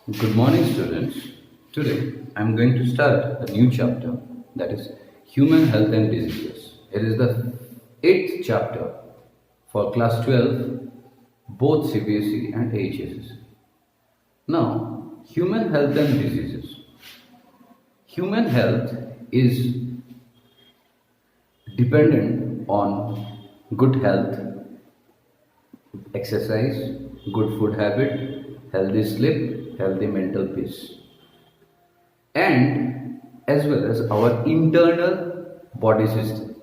Good morning, students. Today I am going to start a new chapter, that is Human Health and Diseases. It is the 8th chapter for class 12, both CBSE and AHSEC. Now, human health and diseases. Human health is dependent on good health, exercise, good food habit, healthy sleep, healthy mental peace, and as well as our internal body system.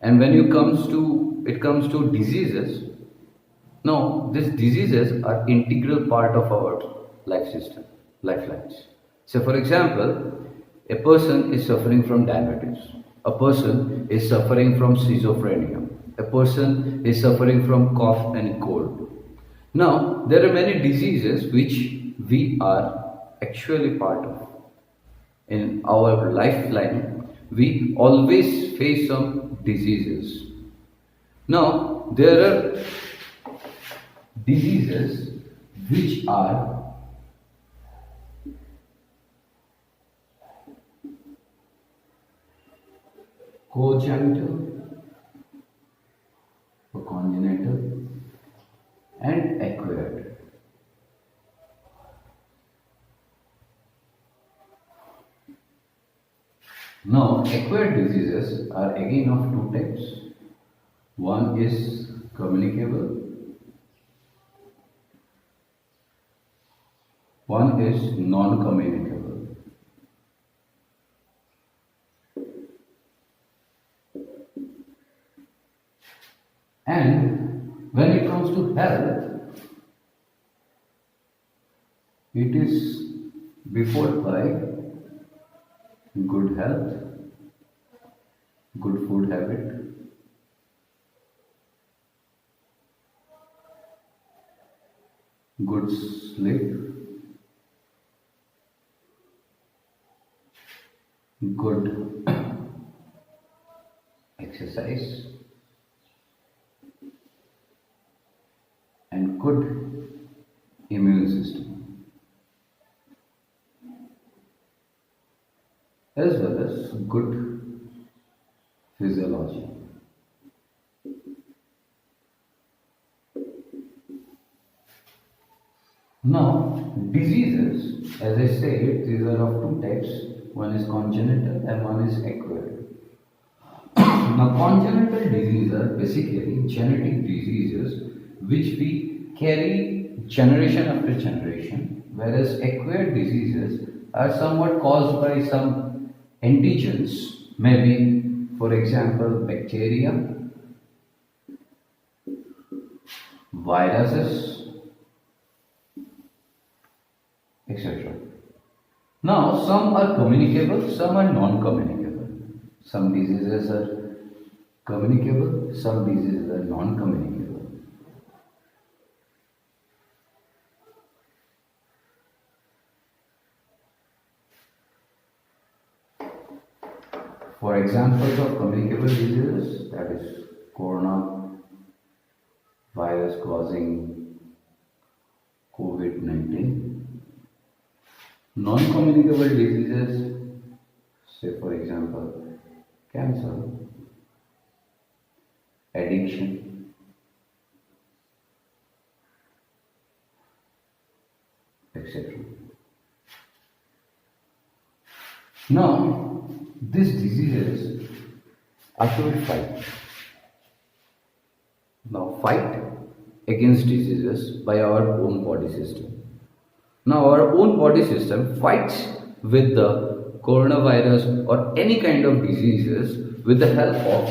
And when it comes to diseases, now these diseases are integral part of our life system, lifelines. So for example, a person is suffering from diabetes, a person is suffering from schizophrenia, a person is suffering from cough and cold. Now, there are many diseases which we are actually part of. In our lifeline, we always face some diseases. Now, there are diseases which are congenital or congenital and acquired. Now, acquired diseases are again of two types. One is communicable, one is non-communicable. And when it comes to health, it is before by good health, good food habit, good sleep, good exercise, and good immune system, as well as good physiology. Now, diseases, as I said, these are of two types. One is congenital and one is acquired. Now, congenital diseases are basically genetic diseases which we carry generation after generation, whereas acquired diseases are somewhat caused by some antigens, maybe, for example, bacteria, viruses, etc. Now, some are communicable, some are non-communicable. Some diseases are communicable, some diseases are non-communicable. For examples of communicable diseases, that is corona virus causing COVID-19. Non-communicable diseases, say for example, cancer, addiction, etc. Now, these diseases are to be fight. Now, fight against diseases by our own body system. Now, our own body system fights with the coronavirus or any kind of diseases with the help of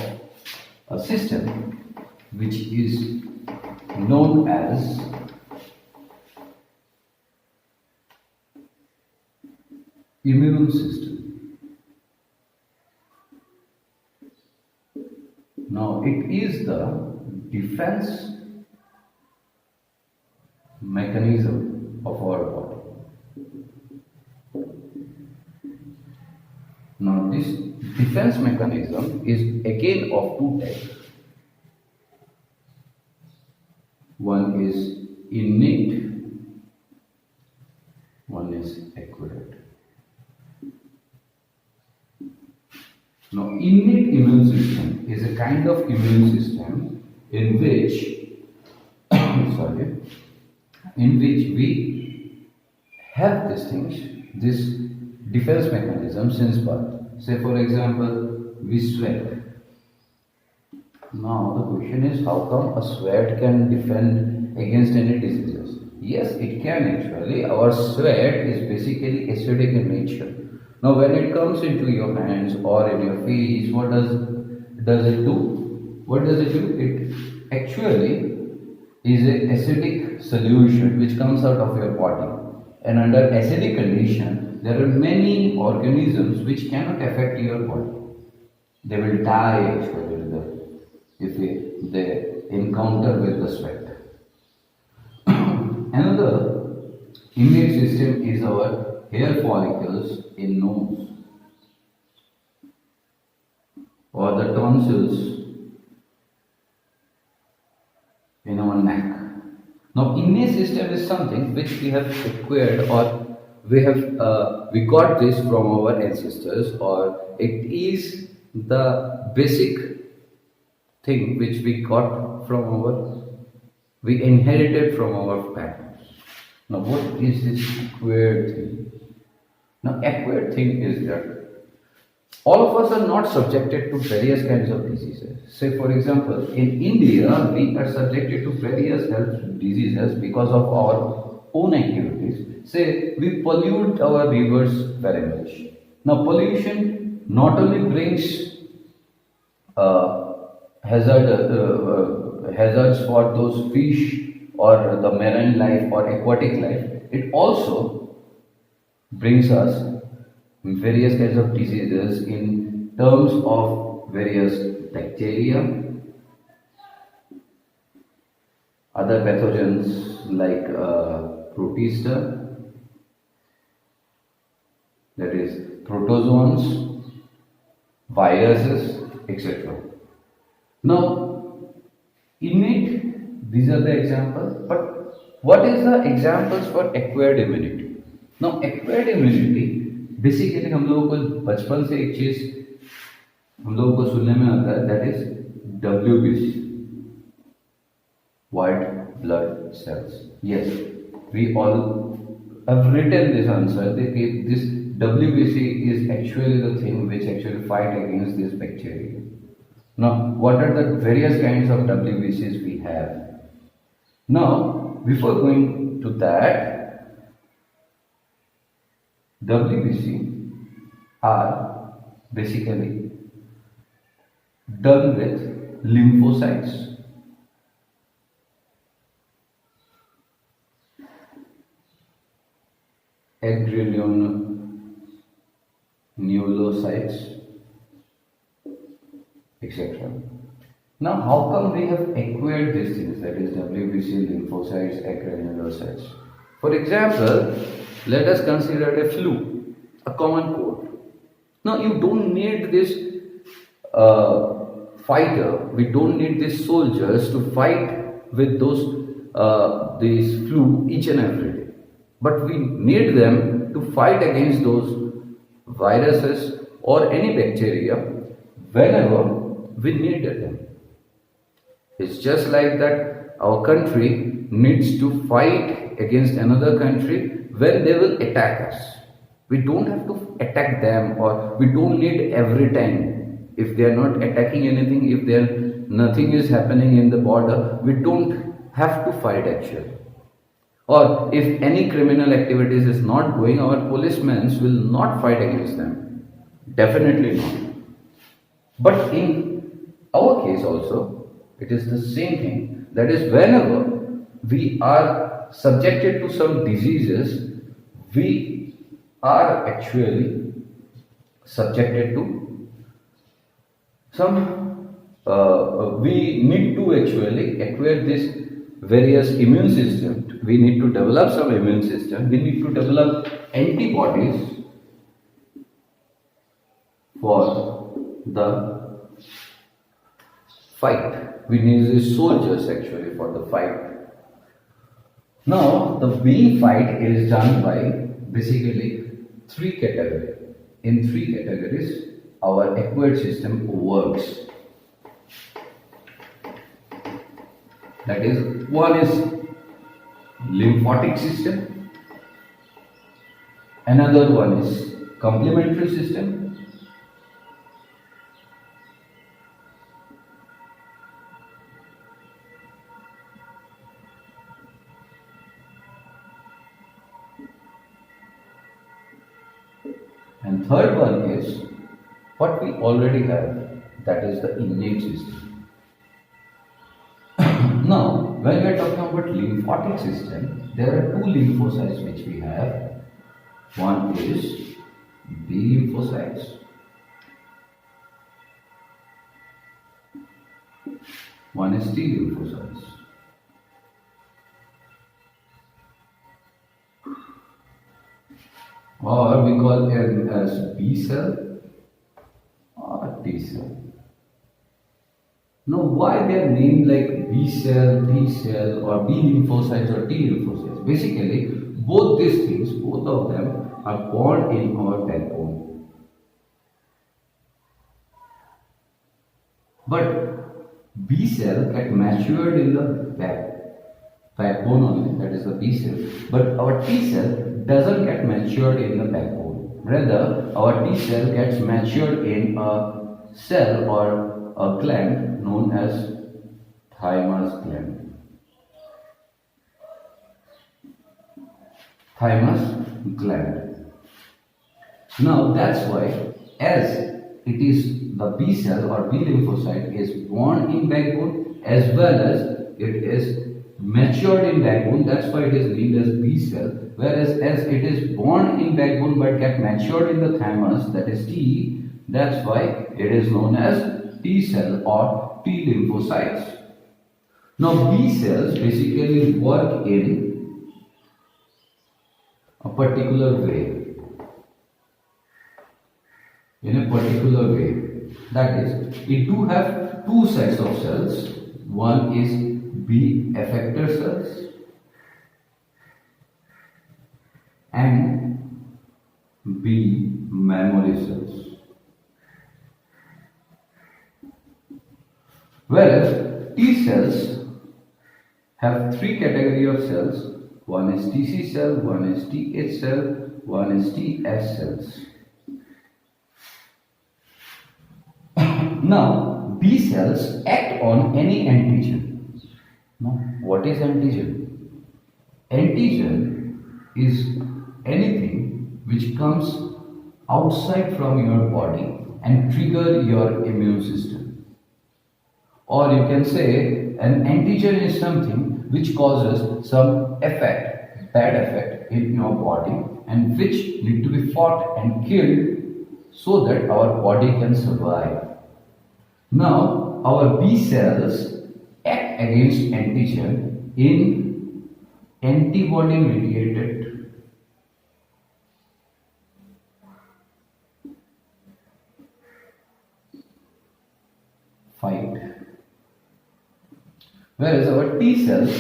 a system which is known as immune system. Now, it is the defense mechanism of our body. Now, this defense mechanism is again of two types. One is innate kind of immune system in which, sorry, in which we have these things, this defense mechanism since birth. Say for example, we sweat. Now the question is, how come a sweat can defend against any diseases? Yes, it can actually. Our sweat is basically acidic in nature. Now when it comes into your hands or in your face, what does it do? What does it do? It actually is an acidic solution which comes out of your body. And under acidic condition, there are many organisms which cannot affect your body. They will die actually if they encounter with the sweat. Another immune system is our hair follicles in nose or the tonsils in our neck. Now, immune system is something which we have acquired, or we got this from our ancestors, or it is the basic thing which we inherited from our parents. Now, what is this acquired thing? Now, acquired thing is that all of us are not subjected to various kinds of diseases. Say, for example, in India, we are subjected to various health diseases because of our own activities. Say, we pollute our rivers very much. Now, pollution not only brings hazards for those fish or the marine life or aquatic life, it also brings us various kinds of diseases in terms of various bacteria, other pathogens like protista, that is protozoans, viruses, etc. Now, innate, these are the examples, but what is the examples for acquired immunity? Now, acquired immunity basically हम लोगों को बचपन से एक चीज हम लोगों को सुनने में आता है, that is WBC, white blood cells. Yes, we all have written this answer. This WBC is actually the thing which actually fight against this bacteria. Now, what are the various kinds of WBCs we have? Now, before going to that, WBC are basically done with lymphocytes. Granulocytes, etc. Now, how come we have acquired these things, that is WBC, lymphocytes, granulocytes? For example, let us consider a flu, a common cold. Now, you don't need this fighter, we don't need these soldiers to fight with these flu each and every day. But we need them to fight against those viruses or any bacteria whenever we need them. It's just like that our country needs to fight against another country when they will attack us. We don't have to attack them, or we don't need every time. If they are not attacking anything, if nothing is happening in the border, we don't have to fight actually. Or if any criminal activities is not going, our policemen will not fight against them. Definitely not. But in our case also, it is the same thing. That is, whenever we are subjected to some diseases, we are actually subjected to some, we need to actually acquire this various immune system. We need to develop some immune system. We need to develop antibodies for the fight. We need these soldiers actually for the fight. Now, the B fight is done by basically three categories. In three categories, our acquired system works. That is, one is lymphotic system, another one is complementary system, and third one is what we already have, that is the innate system. Now, when we are talking about lymphotic system, there are two lymphocytes which we have. One is B-lymphocytes, one is T-lymphocytes. Or we call them as B cell or T cell. Now, why they are named like B cell, T cell, or B lymphocytes or T lymphocytes? Basically, both these things, both of them are born in our backbone. But B cell get matured in the backbone only, that is the B cell. But our T cell doesn't get matured in the backbone. Rather, our T cell gets matured in a cell or a gland known as thymus gland. Thymus gland. Now that's why, as it is the B cell or B lymphocyte is born in backbone as well as it is matured in backbone, that's why it is named as B cell. Whereas as it is born in backbone but get matured in the thymus, that is T, that's why it is known as T cell or T lymphocytes. Now B cells basically work in a particular way. That is, it do have two sets of cells. One is B effector cells and B memory cells. Whereas T cells have three categories of cells. One is TC cell, one is TH cell, one is TS cells. Now, B cells act on any antigen. Now, what is antigen? Antigen is anything which comes outside from your body and trigger your immune system. Or you can say an antigen is something which causes some effect, bad effect in your body and which need to be fought and killed so that our body can survive. Now, our B cells act against antigen in antibody mediated fight. Whereas our T cells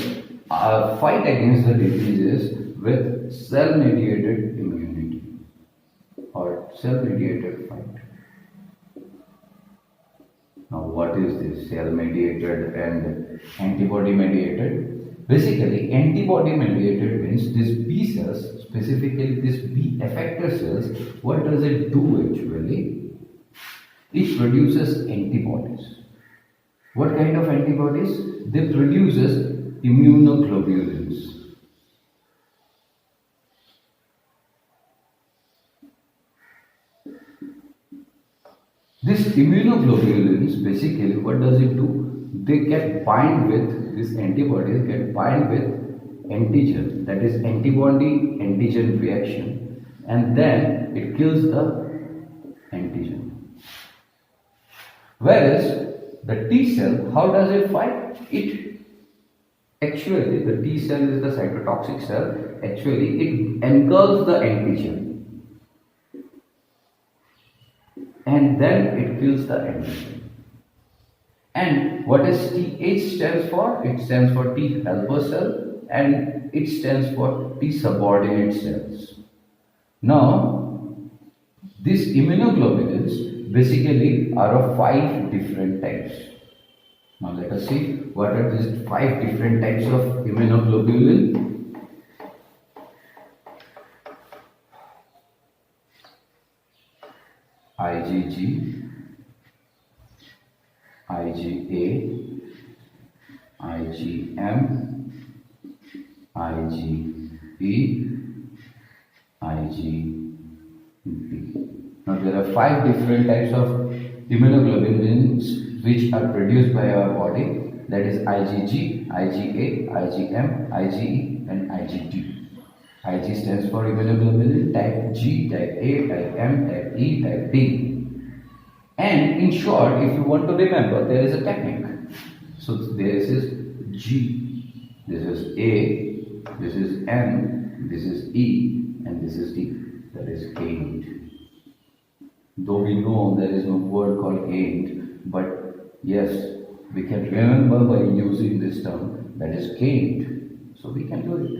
fight against the diseases with cell mediated immunity or cell mediated fight. Now, what is this cell mediated and antibody mediated? Basically, antibody mediated means this B cells, specifically this B effector cells, what does it do actually? It produces antibodies. What kind of antibodies? They produces immunoglobulins. These immunoglobulins, basically, what does it do? They get bind with, these antibodies get bind with antigen, that is antibody-antigen reaction, and then it kills the antigen. Whereas the T cell, how does it fight? It actually, the T cell is the cytotoxic cell, actually it engulfs the antigen. And then it kills the antigen. And what does TH stands for? It stands for T helper cell and it stands for T subordinate cells. Now, these immunoglobulins basically are of 5 different types. Now let us see what are these 5 different types of immunoglobulin. IgG, IgA, IgM, IgE, IgB. Now there are 5 different types of immunoglobulins which are produced by our body, that is IgG, IgA, IgM, IgE and IgD. Ig stands for immunoglobulin type G, type A, type M, type E, type D. And in short, if you want to remember, there is a technique. So this is G, this is A, this is M, this is E and this is D. That is gained. Though we know there is no word called gained, but yes, we can remember by using this term, that is gained. So we can do it.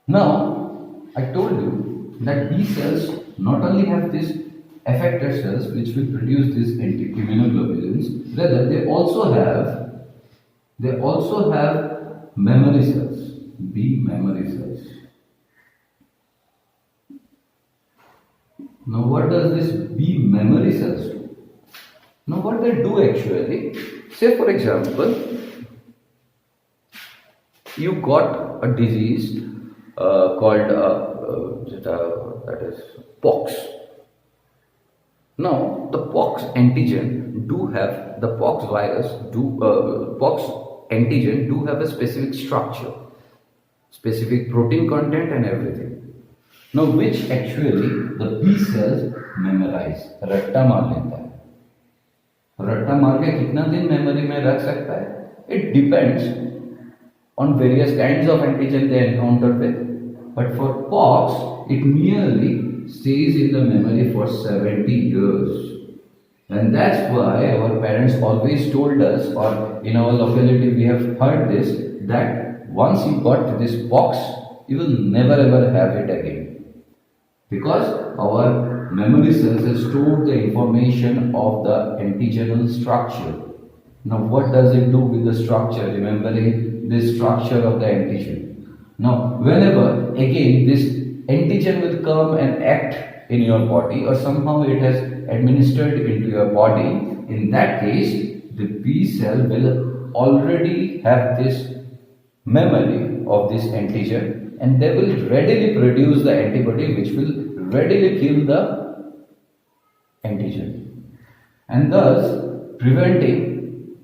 Now, I told you that these cells not only have these effector cells which will produce these immunoglobulins, rather they also have memory cells, B memory cells. Now what does this B memory cells do? Now what they do actually, say for example, you got a disease called that is pox. Now the pox antigen do have, the pox virus do, pox antigen do have a specific structure, specific protein content and everything. Now which actually the B cells memorize, रट्टा मार लेता है. रट्टा मार के कितना दिन memory में रख सकता है? It depends on various kinds of antigen they encounter with. But for pox, it merely stays in the memory for 70 years. And that's why our parents always told us, or in our locality we have heard this, that once you got this pox, you will never ever have it again. Because our memory cells have stored the information of the antigenal structure. Now what does it do with the structure, remembering the structure of the antigen? Now whenever again this antigen will come and act in your body, or somehow it has administered into your body, in that case the B cell will already have this memory of this antigen, and they will readily produce the antibody which will readily kill the antigen, and thus preventing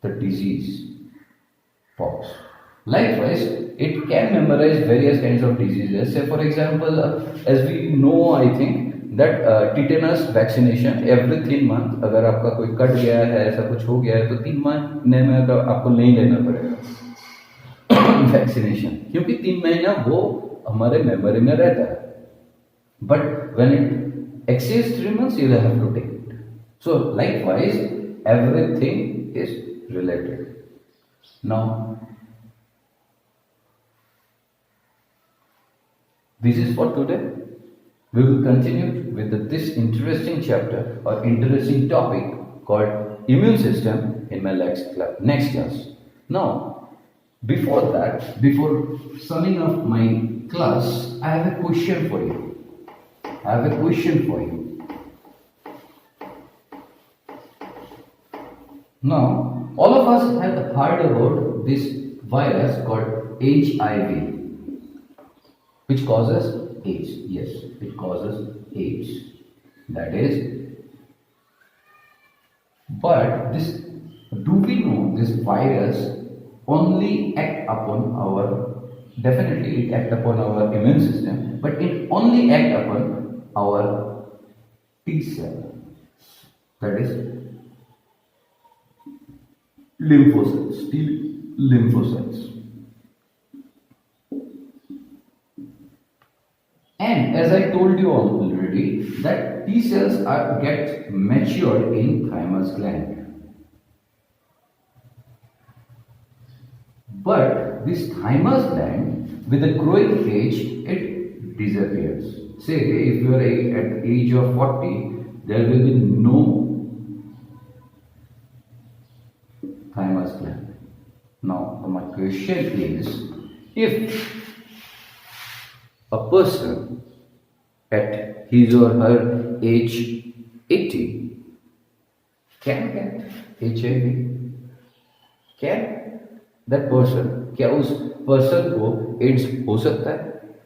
the disease, pox. Likewise, it can memorize various kinds of diseases. Say for example, as we know, I think that tetanus vaccination every 3 months, अगर आपका कोई cut गया है, ऐसा कुछ हो गया है, तो 3 महीने में आपको नहीं लेना पड़ेगा वैक्सीनेशन, क्योंकि 3 महीना वो हमारे मेमोरी में रहता है. But when it exceeds 3 months, you will have to take it. So likewise, everything is related. Now, this is for today. We will continue with this interesting chapter or interesting topic called immune system in my next class. Now, before that, before summing up my class, I have a question for you. Now, all of us have heard about this virus called HIV, which causes AIDS. Yes, it causes AIDS. That is, but this, do we know this virus only act upon our, definitely it act upon our immune system, but it only act upon our T cell, that is lymphocytes, T lymphocytes. And as I told you already, that T cells get matured in thymus gland. But this thymus gland, with the growing age, it disappears. Say if you are at the age of 40, there will be no thymus gland. Now, my question is, if a person at his or her age 80 can get HIV, can that person, क्या उस person को ads हो सकता है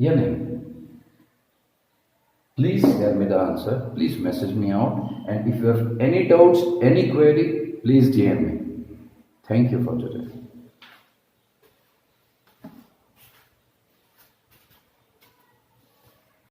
या नहीं? Please tell me the answer. Please message me out. And if you have any doubts, any query, please DM me. Thank you for today.